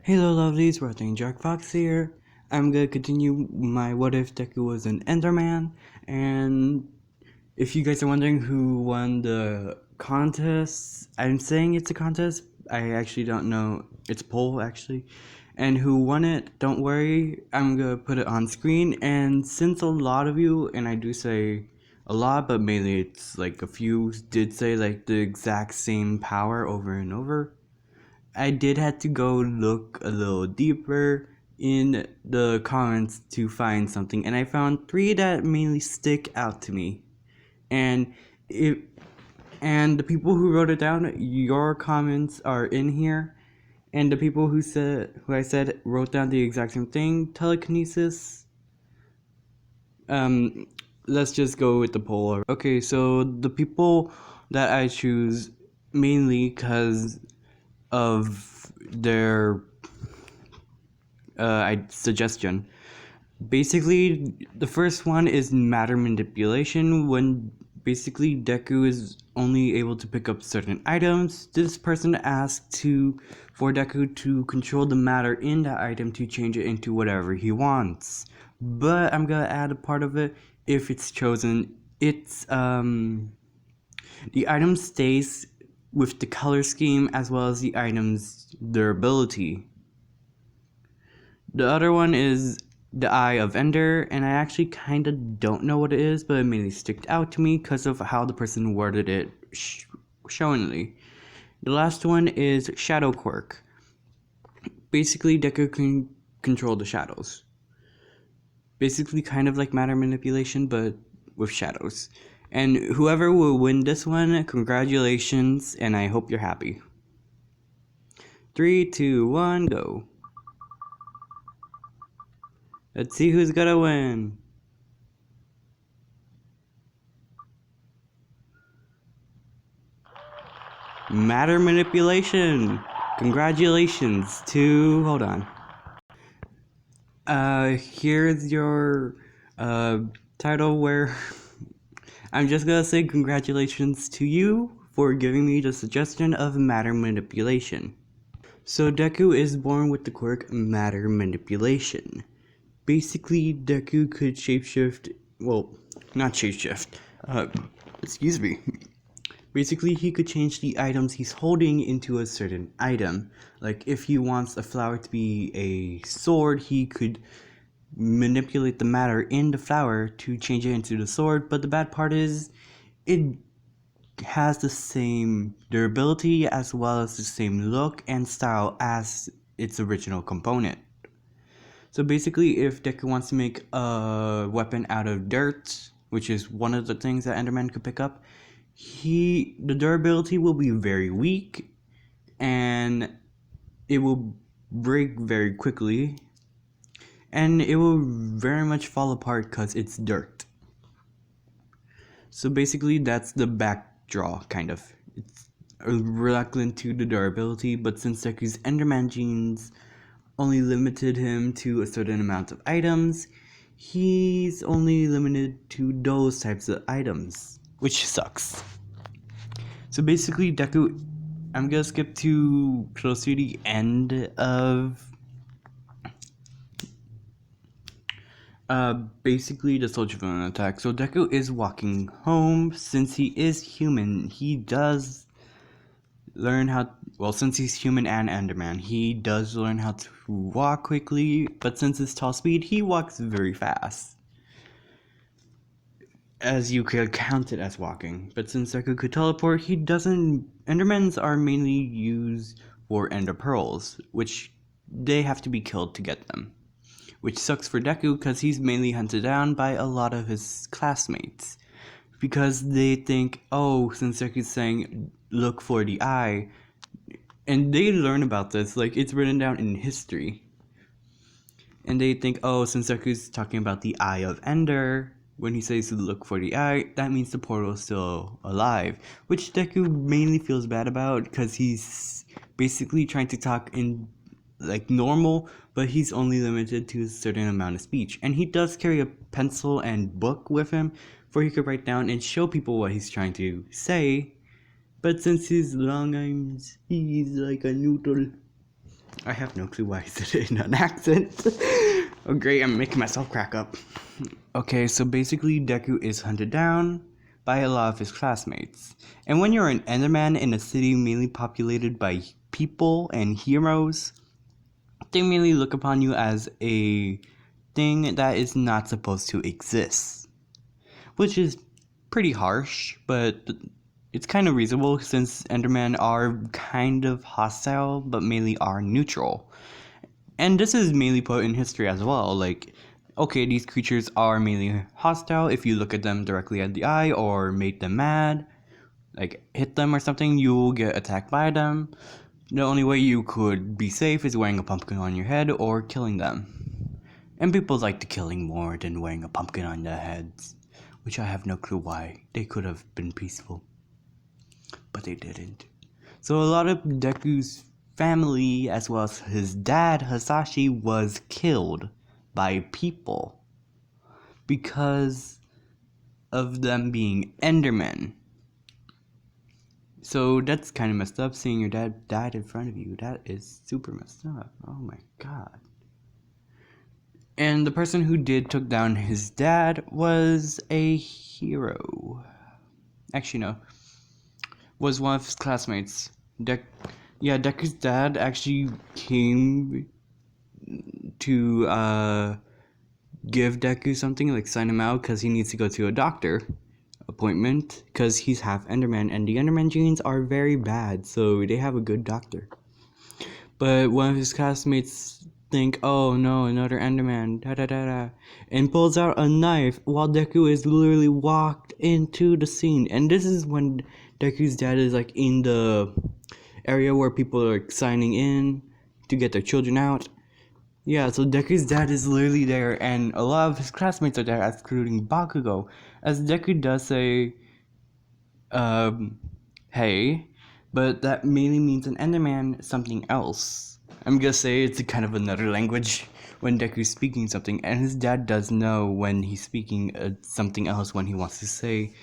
Hello lovelies, Rotting Jack Fox here. I'm gonna continue my what if Deku was an enderman, and if you guys are wondering who won the contest, I'm saying it's a contest, I actually don't know, it's a poll actually, and who won it, don't worry, I'm gonna put it on screen, and since a lot of you, and I do say a lot, but mainly it's like a few, did say like the exact same power over and over, I did have to go look a little deeper in the comments to find something, and I found three that mainly stick out to me. And it and the people who wrote it down, your comments are in here, and the people who I said wrote down the exact same thing, telekinesis. Um, let's just go with the poll. Okay, so the people that I choose mainly because of their suggestion. Basically, the first one is matter manipulation. When basically Deku is only able to pick up certain items, this person asks for Deku to control the matter in that item to change it into whatever he wants. But I'm gonna add a part of it. If it's chosen, it's the item stays with the color scheme as well as the item's durability. The other one is the Eye of Ender, and I actually kind of don't know what it is, but it mainly stuck out to me because of how the person worded it showingly. The last one is Shadow Quirk. Basically, Deku can control the shadows. Basically, kind of like matter manipulation, but with shadows. And whoever will win this one, congratulations, and I hope you're happy. 3, 2, 1, go. Let's see who's gonna win. Matter manipulation. Congratulations to, hold on. Here's your title where I'm just gonna say congratulations to you for giving me the suggestion of matter manipulation. So Deku is born with the quirk matter manipulation. Basically, Deku could shapeshift, well, not shapeshift, excuse me. Basically, he could change the items he's holding into a certain item. Like, if he wants a flower to be a sword, he could manipulate the matter in the flower to change it into the sword. But the bad part is, it has the same durability as well as the same look and style as its original component. So basically, if Deku wants to make a weapon out of dirt, which is one of the things that Enderman could pick up, the durability will be very weak, and it will break very quickly, and it will very much fall apart because it's dirt. So basically, that's the backdraw, kind of. It's reluctant to the durability, but since Deku's Enderman genes only limited him to a certain amount of items, he's only limited to those types of items, which sucks. So basically, Deku, I'm gonna skip to close to the end of basically the soldier villain attack. So Deku is walking home. Since he is human, he does learn how, well, since he's human and Enderman, he does learn how to walk quickly, but since his tall speed, he walks very fast, as you could count it as walking. But since Deku could teleport, he doesn't. Endermans are mainly used for Ender Pearls, which they have to be killed to get them. Which sucks for Deku because he's mainly hunted down by a lot of his classmates. Because they think, oh, since Deku's saying, look for the eye, and they learn about this, like, it's written down in history. And they think, oh, since Deku's talking about the Eye of Ender, when he says to look for the eye, that means the portal is still alive. Which Deku mainly feels bad about, because he's basically trying to talk in, like, normal, but he's only limited to a certain amount of speech. And he does carry a pencil and book with him, for he could write down and show people what he's trying to say. But since his long arms, he's like a noodle. I have no clue why I said it in an accent. Oh great, I'm making myself crack up. Okay, so basically Deku is hunted down by a lot of his classmates. And when you're an enderman in a city mainly populated by people and heroes, they mainly look upon you as a thing that is not supposed to exist. Which is pretty harsh, but it's kind of reasonable since endermen are kind of hostile but mainly are neutral. And this is mainly put in history as well. Like, okay, these creatures are mainly hostile if you look at them directly at the eye or make them mad, like hit them or something, you will get attacked by them. The only way you could be safe is wearing a pumpkin on your head or killing them. And people like the killing more than wearing a pumpkin on their heads, which I have no clue why. They could have been peaceful, but they didn't. So a lot of Deku's family, as well as his dad, Hasashi, was killed by people because of them being Endermen. So that's kind of messed up, seeing your dad died in front of you. That is super messed up. Oh my god. And the person who did took down his dad was a hero. Actually, no. Was one of his classmates. Deku's dad actually came to give Deku something, like sign him out, because he needs to go to a doctor appointment, because he's half Enderman, and the Enderman genes are very bad, so they have a good doctor. But one of his classmates think, oh no, another Enderman, da da da da, and pulls out a knife while Deku is literally walked into the scene. And this is when Deku's dad is like in the area where people are like, signing in to get their children out. Yeah, so Deku's dad is literally there, and a lot of his classmates are there, including Bakugo. As Deku does say, hey, but that mainly means an Enderman something else. I'm gonna say it's a kind of another language when Deku's speaking something, and his dad does know when he's speaking something else when he wants to say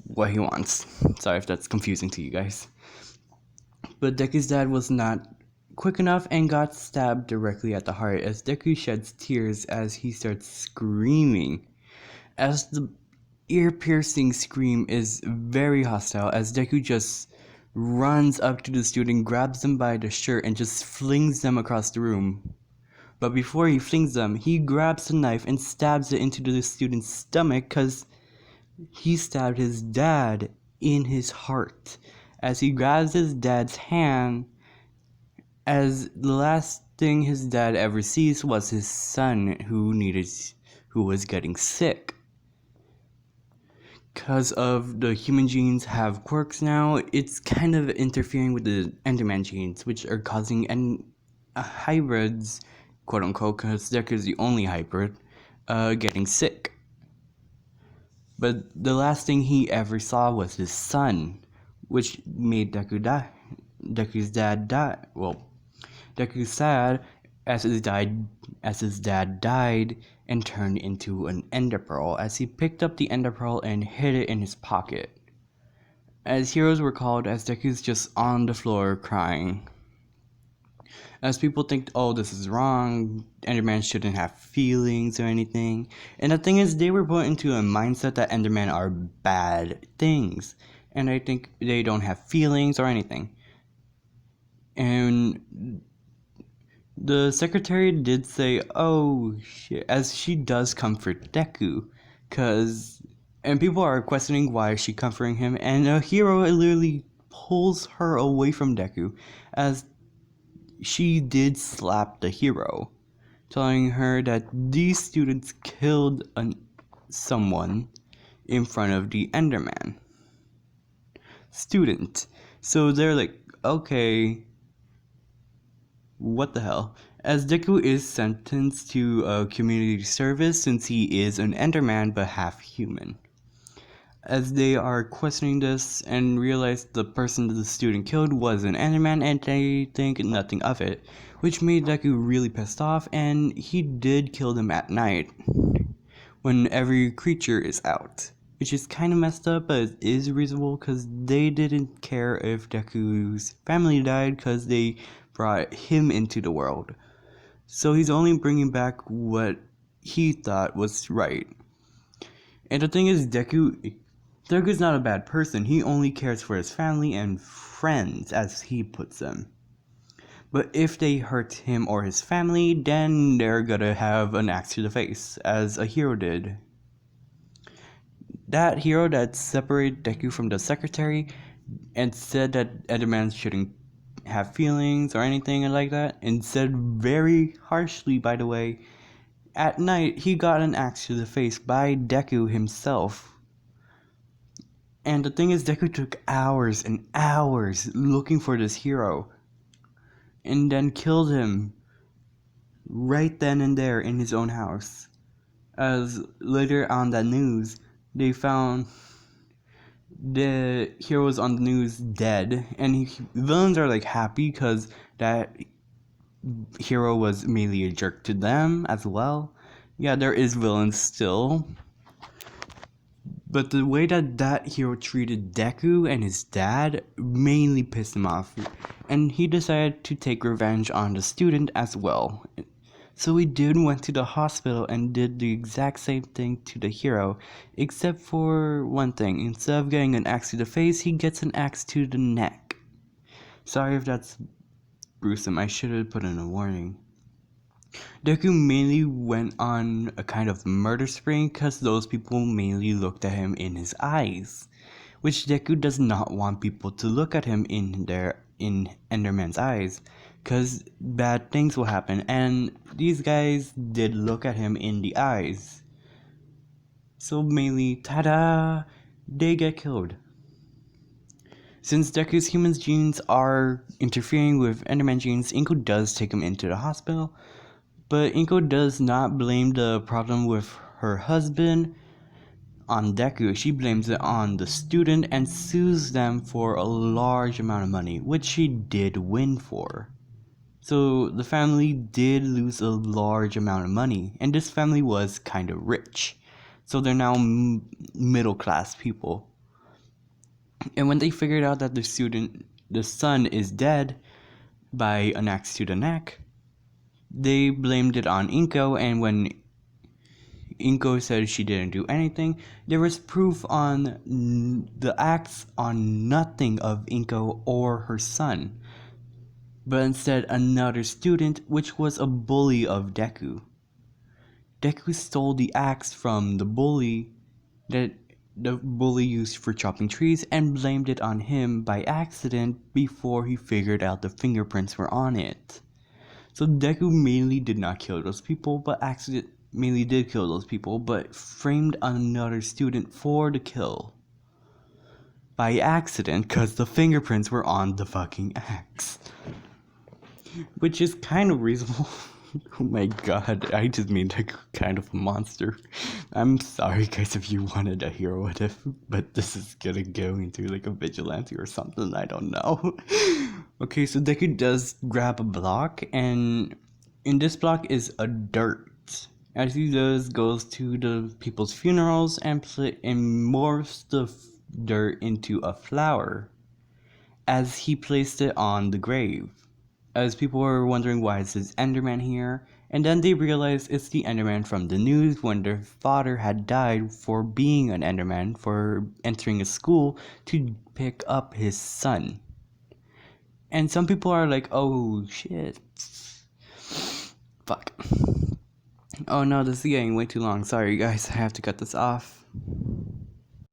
what he wants. Sorry if that's confusing to you guys. But Deku's dad was not quick enough and got stabbed directly at the heart as Deku sheds tears as he starts screaming. As the ear-piercing scream is very hostile as Deku just runs up to the student, grabs them by the shirt, and just flings them across the room. But before he flings them, he grabs the knife and stabs it into the student's stomach because he stabbed his dad in his heart. As he grabs his dad's hand, as the last thing his dad ever sees was his son who was getting sick. Because of the human genes have quirks now, it's kind of interfering with the Enderman genes, which are causing hybrids, quote unquote, because Deku is the only hybrid, getting sick. But the last thing he ever saw was his son, which made Deku die. Deku's dad die. Well, Deku's sad as his dad died and turned into an ender pearl as he picked up the ender pearl and hid it in his pocket. As heroes were called as Deku's just on the floor crying. As people think, oh, this is wrong, Enderman shouldn't have feelings or anything. And the thing is, they were put into a mindset that Endermen are bad things. And I think they don't have feelings or anything. And the secretary did say, oh shit, as she does comfort Deku, and people are questioning why is she comforting him, and a hero literally pulls her away from Deku, as she did slap the hero, telling her that these students killed someone in front of the Enderman student. So they're like, okay, what the hell? As Deku is sentenced to community service since he is an Enderman but half human. As they are questioning this and realize the person the student killed was an Enderman and they think nothing of it, which made Deku really pissed off, and he did kill them at night when every creature is out. Which is kind of messed up, but it is reasonable because they didn't care if Deku's family died because they brought him into the world. So he's only bringing back what he thought was right. And the thing is, Deku's not a bad person. He only cares for his family and friends, as he puts them. But if they hurt him or his family, then they're gonna have an axe to the face, as a hero did. That hero that separated Deku from the secretary and said that enderman shouldn't have feelings or anything like that, and said very harshly, by the way, at night he got an axe to the face by Deku himself. And the thing is, Deku took hours and hours looking for this hero, and then killed him right then and there in his own house. As later on that news, they found the heroes on the news dead, and villains are like happy because that hero was mainly a jerk to them as well. Yeah, there is villains still, but the way that hero treated Deku and his dad mainly pissed him off, and he decided to take revenge on the student as well. So he went to the hospital and did the exact same thing to the hero, except for one thing. Instead of getting an axe to the face, he gets an axe to the neck. Sorry if that's gruesome, I should have put in a warning. Deku mainly went on a kind of murder spree because those people mainly looked at him in his eyes, which Deku does not want people to look at him in Enderman's eyes, because bad things will happen, and these guys did look at him in the eyes. So mainly, tada, they get killed. Since Deku's human genes are interfering with Enderman genes, Inko does take him into the hospital, but Inko does not blame the problem with her husband on Deku. She blames it on the student and sues them for a large amount of money, which she did win for. So the family did lose a large amount of money, and this family was kind of rich. So they're now middle class people. And when they figured out that the son is dead by an axe to the neck, they blamed it on Inko, and when Inko said she didn't do anything, there was proof on the axe on nothing of Inko or her son, but instead another student, which was a bully of Deku. Deku stole the axe from the bully that the bully used for chopping trees and blamed it on him by accident before he figured out the fingerprints were on it. So Deku mainly did not kill those people, but mainly did kill those people, but framed another student for the kill by accident because the fingerprints were on the fucking axe. Which is kind of reasonable. Oh my god, I just made Deku kind of a monster. I'm sorry guys if you wanted a hero with it, but this is gonna go into like a vigilante or something, I don't know. Okay, so Deku does grab a block, and in this block is a dirt. As he goes to the people's funerals and morphs the dirt into a flower as he placed it on the grave. As people were wondering why is this Enderman here, and then they realized it's the Enderman from the news when their father had died for being an Enderman, for entering a school to pick up his son. And some people are like, oh shit. Fuck. Oh no, this is getting way too long. Sorry guys, I have to cut this off.